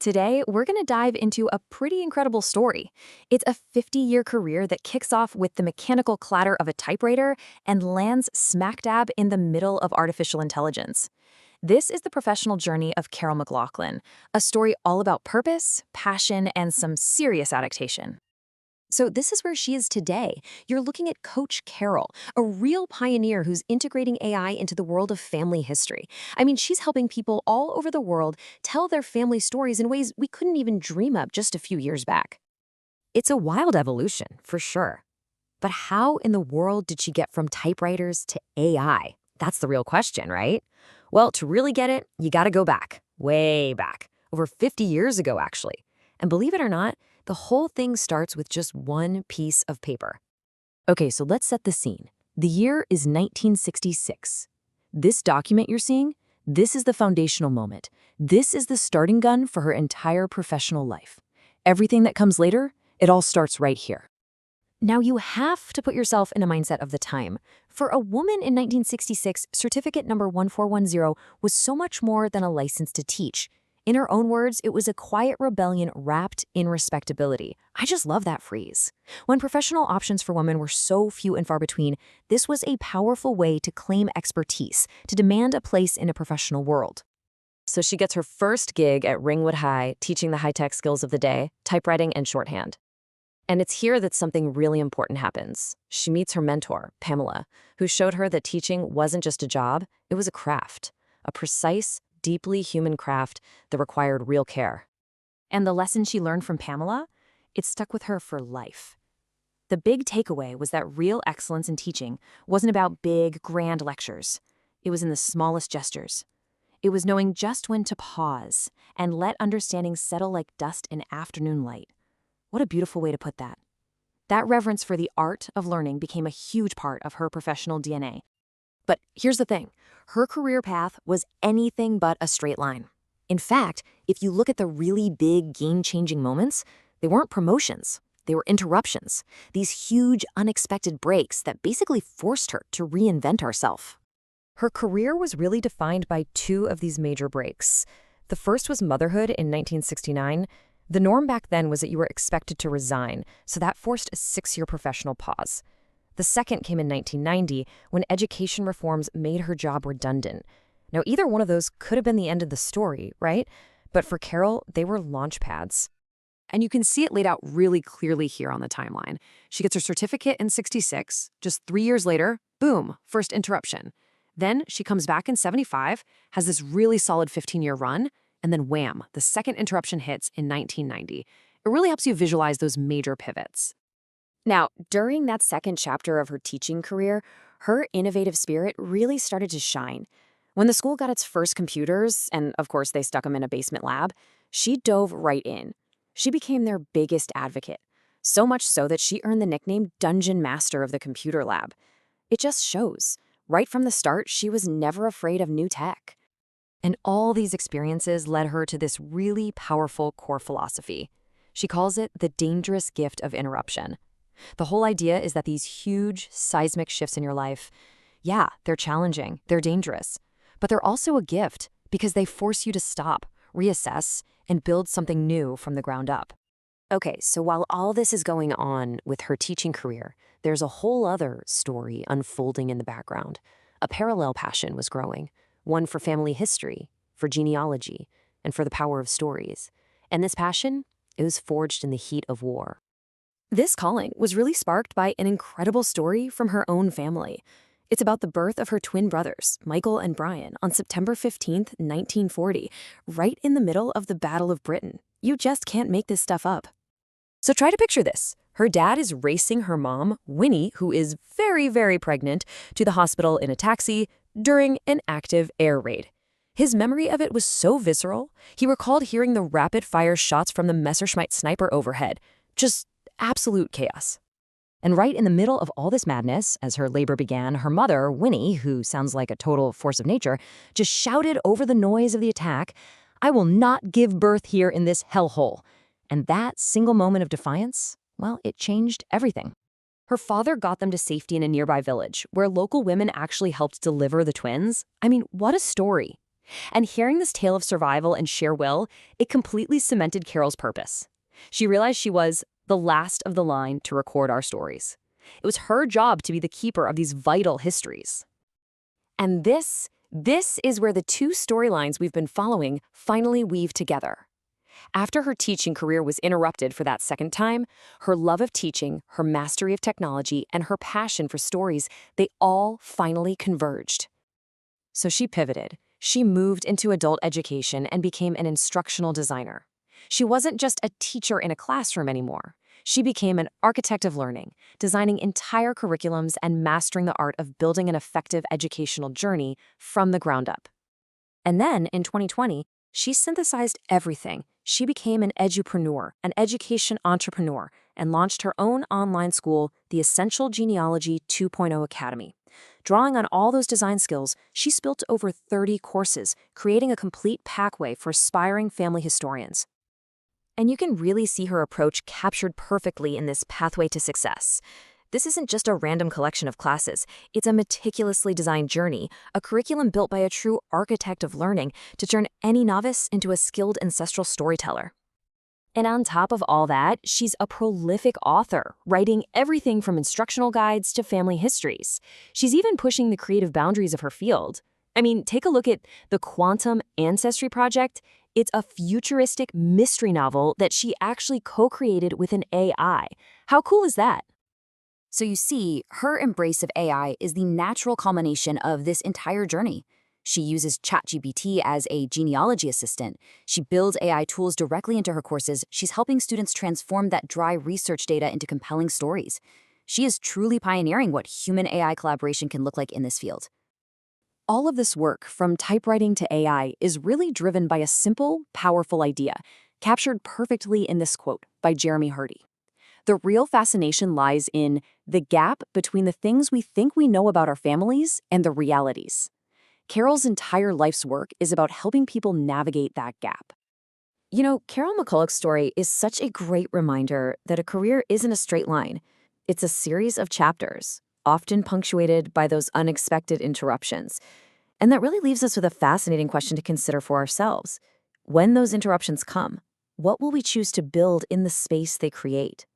Today, we're going to dive into a pretty incredible story. It's a 50-year career that kicks off with the mechanical clatter of a typewriter and lands smack dab in the middle of artificial intelligence. This is the professional journey of Carol McLaughlin, a story all about purpose, passion, and some serious adaptation. So this is where she is today. You're looking at Coach Carol, a real pioneer who's integrating AI into the world of family history. I mean, she's helping people all over the world tell their family stories in ways we couldn't even dream of just a few years back. It's a wild evolution, for sure. But how in the world did she get from typewriters to AI? That's the real question, right? Well, to really get it, you gotta go back, way back, over 50 years ago, actually. And believe it or not, the whole thing starts with just one piece of paper. Okay, so let's set the scene. The year is 1966. This document you're seeing, this is the foundational moment. This is the starting gun for her entire professional life. Everything that comes later, it all starts right here. Now, you have to put yourself in a mindset of the time. For a woman in 1966, certificate number 1410 was so much more than a license to teach. In her own words, it was a quiet rebellion wrapped in respectability. I just love that phrase. When professional options for women were so few and far between, this was a powerful way to claim expertise, to demand a place in a professional world. So she gets her first gig at Ringwood High, teaching the high-tech skills of the day, typewriting and shorthand. And it's here that something really important happens. She meets her mentor, Pamela, who showed her that teaching wasn't just a job, it was a craft, a precise, deeply human craft that required real care. And the lesson she learned from Pamela, it stuck with her for life. The big takeaway was that real excellence in teaching wasn't about big, grand lectures. It was in the smallest gestures. It was knowing just when to pause and let understanding settle like dust in afternoon light. What a beautiful way to put that. That reverence for the art of learning became a huge part of her professional DNA. But here's the thing. Her career path was anything but a straight line. In fact, if you look at the really big game-changing moments, they weren't promotions. They were interruptions. These huge, unexpected breaks that basically forced her to reinvent herself. Her career was really defined by two of these major breaks. The first was motherhood in 1969. The norm back then was that you were expected to resign, so that forced a 6-year professional pause. The second came in 1990, when education reforms made her job redundant. Now, either one of those could have been the end of the story, right? But for Carol, they were launch pads. And you can see it laid out really clearly here on the timeline. She gets her certificate in 66. Just 3 years later, boom, first interruption. Then she comes back in 75, has this really solid 15-year run, and then wham, the second interruption hits in 1990. It really helps you visualize those major pivots. Now, during that second chapter of her teaching career, her innovative spirit really started to shine. When the school got its first computers, and of course they stuck them in a basement lab, she dove right in. She became their biggest advocate, so much so that she earned the nickname Dungeon Master of the Computer Lab. It just shows. Right from the start, she was never afraid of new tech. And all these experiences led her to this really powerful core philosophy. She calls it the dangerous gift of interruption. The whole idea is that these huge, seismic shifts in your life, yeah, they're challenging, they're dangerous, but they're also a gift because they force you to stop, reassess, and build something new from the ground up. Okay, so while all this is going on with her teaching career, there's a whole other story unfolding in the background. A parallel passion was growing, one for family history, for genealogy, and for the power of stories. And this passion, it was forged in the heat of war. This calling was really sparked by an incredible story from her own family. It's about the birth of her twin brothers, Michael and Brian, on September 15th, 1940, right in the middle of the Battle of Britain. You just can't make this stuff up. So try to picture this. Her dad is racing her mom, Winnie, who is very, very pregnant, to the hospital in a taxi during an active air raid. His memory of it was so visceral, he recalled hearing the rapid-fire shots from the Messerschmitt sniper overhead. Just absolute chaos. And right in the middle of all this madness, as her labor began, her mother, Winnie, who sounds like a total force of nature, just shouted over the noise of the attack, "I will not give birth here in this hellhole." And that single moment of defiance, well, it changed everything. Her father got them to safety in a nearby village, where local women actually helped deliver the twins. I mean, what a story. And hearing this tale of survival and sheer will, it completely cemented Carol's purpose. She realized she was the last of the line to record our stories. It was her job to be the keeper of these vital histories. And this is where the two storylines we've been following finally weave together. After her teaching career was interrupted for that second time, her love of teaching, her mastery of technology, and her passion for stories, they all finally converged. So she pivoted. She moved into adult education and became an instructional designer. She wasn't just a teacher in a classroom anymore. She became an architect of learning, designing entire curriculums and mastering the art of building an effective educational journey from the ground up. And then, in 2020, she synthesized everything. She became an edupreneur, an education entrepreneur, and launched her own online school, the Essential Genealogy 2.0 Academy. Drawing on all those design skills, she's built over 30 courses, creating a complete pathway for aspiring family historians. And you can really see her approach captured perfectly in this pathway to success. This isn't just a random collection of classes. It's a meticulously designed journey, a curriculum built by a true architect of learning to turn any novice into a skilled ancestral storyteller. And on top of all that, she's a prolific author, writing everything from instructional guides to family histories. She's even pushing the creative boundaries of her field. I mean, take a look at the Quantum Ancestry project. It's a futuristic mystery novel that she actually co-created with an AI. How cool is that? So you see, her embrace of AI is the natural culmination of this entire journey. She uses ChatGPT as a genealogy assistant. She builds AI tools directly into her courses. She's helping students transform that dry research data into compelling stories. She is truly pioneering what human-AI collaboration can look like in this field. All of this work, from typewriting to AI, is really driven by a simple, powerful idea, captured perfectly in this quote by Jeremy Hardy. The real fascination lies in the gap between the things we think we know about our families and the realities. Carol's entire life's work is about helping people navigate that gap. You know, Carol McCulloch's story is such a great reminder that a career isn't a straight line. It's a series of chapters, often punctuated by those unexpected interruptions. And that really leaves us with a fascinating question to consider for ourselves. When those interruptions come, what will we choose to build in the space they create?